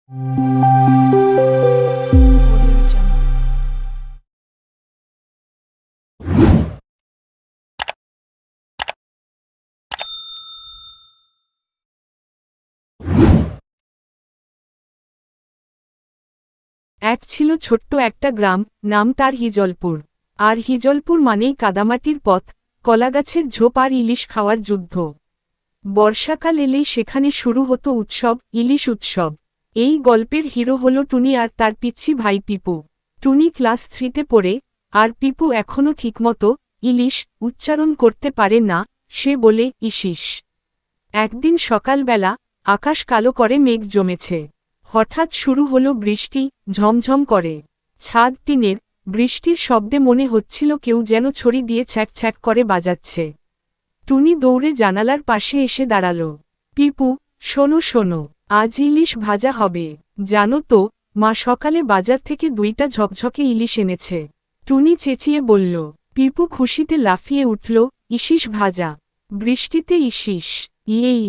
এক ছিল ছোট্ট একটা গ্রাম, নাম তার হিজলপুর। আর হিজলপুর মানেই কাদামাটির পথ, কলাগাছের ঝোপ আর ইলিশ খাওয়ার যুদ্ধ। বর্ষাকাল এলেই সেখানে শুরু হতো উৎসব, ইলিশ উৎসব। এই গল্পের হিরো হল টুনি আর তার পিচ্চি ভাই পিপু। টুনি ক্লাস 3তে পড়ে, আর পিপু এখনও ঠিকমতো ইলিশ উচ্চারণ করতে পারে না, সে বলে ইসিস। একদিন সকালবেলা আকাশ কালো করে মেঘ জমেছে। হঠাৎ শুরু হলো বৃষ্টি, ঝমঝম করে। ছাদ টিনের, বৃষ্টির শব্দে মনে হচ্ছিল কেউ যেন ছড়ি দিয়ে ছ্যাক ছ্যাক করে বাজাচ্ছে। টুনি দৌড়ে জানালার পাশে এসে দাঁড়াল। পিপু, শোনো শোনো, আজ ইলিশ ভাজা হবে। জানো তো, মা সকালে বাজার থেকে 2টা ঝকঝকে ইলিশ এনেছে। টুনি চেঁচিয়ে বলল। পিপু খুশিতে লাফিয়ে উঠল, ইসিস ভাজা, বৃষ্টিতে ইসিস, ইয়েই।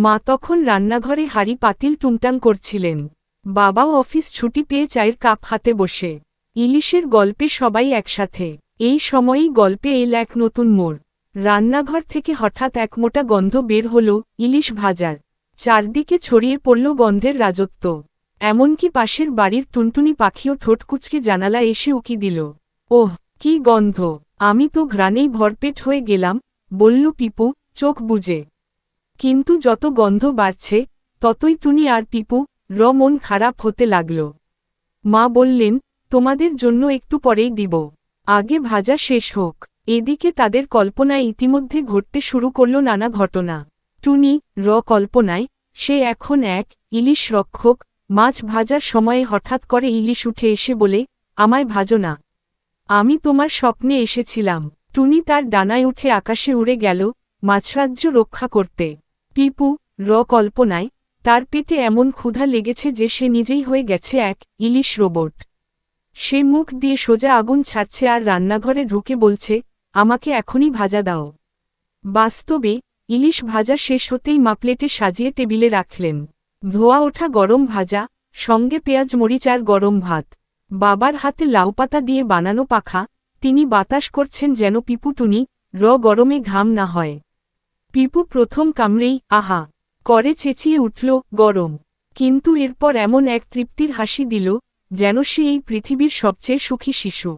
মা তখন রান্নাঘরে হাঁড়ি পাতিল টুংটাং করছিলেন। বাবাও অফিস ছুটি পেয়ে চায়ের কাপ হাতে বসে। ইলিশের গল্পে সবাই একসাথে। এই সময়েই গল্পে এল এক নতুন মোড়। রান্নাঘর থেকে হঠাৎ এক মোটা গন্ধ বের হল, ইলিশ ভাজার। চারদিকে ছড়িয়ে পড়ল গন্ধের রাজত্ব। এমনকি পাশের বাড়ির টুনটুনি পাখিও ঠোঁট কুঁচকে জানালা এসে উকি দিল। ওহ, কি গন্ধ! আমি তো ঘ্রাণেই ভরপেট হয়ে গেলাম, বলল পিপু, চোখ বুজে। কিন্তু যত গন্ধ বাড়ছে, ততই টুনি আর পিপু মন খারাপ হতে লাগল। মা বললেন, তোমাদের জন্য একটু পরেই দিব, আগে ভাজা শেষ হোক। এদিকে তাদের কল্পনায় ইতিমধ্যে ঘটতে শুরু করল নানা ঘটনা। টুনি কল্পনায় সে এখন এক ইলিশ রক্ষক। মাছ ভাজার সময়ে হঠাৎ করে ইলিশ উঠে এসে বলে, আমায় ভাজো না, আমি তোমার স্বপ্নে এসেছিলাম। টুনি তার ডানায় উঠে আকাশে উড়ে গেল, মাছরাজ্য রক্ষা করতে। পিপু কল্পনায় তার পেটে এমন ক্ষুধা লেগেছে যে সে নিজেই হয়ে গেছে এক ইলিশ রোবট। সে মুখ দিয়ে সোজা আগুন ছাড়ছে আর রান্নাঘরে ঢুকে বলছে, আমাকে এখনই ভাজা দাও। বাস্তবে ইলিশ ভাজা শেষ হতেই মা প্লেটে সাজিয়ে টেবিলে রাখলেন। ধোয়া ওঠা গরম ভাজা, সঙ্গে পেঁয়াজ মরিচ আর গরম ভাত। বাবার হাতে লাউপাতা দিয়ে বানানো পাখা, তিনি বাতাস করছেন যেন পিপু টুনি গরমে ঘাম না হয়। পিপু প্রথম কামড়েই আহা করে চেঁচিয়ে উঠল, গরম। কিন্তু এরপর এমন এক তৃপ্তির হাসি দিল, যেন সে এই পৃথিবীর সবচেয়ে সুখী শিশু।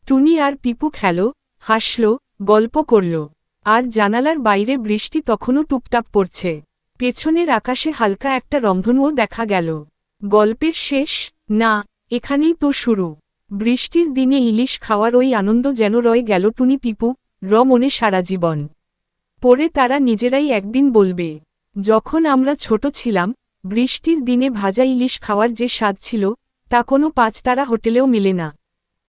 টুনি আর পিপু খেল, হাসল, গল্প করল। আর জানালার বাইরে বৃষ্টি তখনও টুপটাপ পড়ছে। পেছনের আকাশে হালকা একটা রংধনুও দেখা গেল। গল্পের শেষ না, এখানেই তো শুরু। বৃষ্টির দিনে ইলিশ খাওয়ার ওই আনন্দ যেন রয়ে গেল টুনি পিপু মনে সারা জীবন। পরে তারা নিজেরাই একদিন বলবে, যখন আমরা ছোট ছিলাম, বৃষ্টির দিনে ভাজা ইলিশ খাওয়ার যে স্বাদ ছিল, তা কোনো 5 তারা হোটেলেও মেলে না।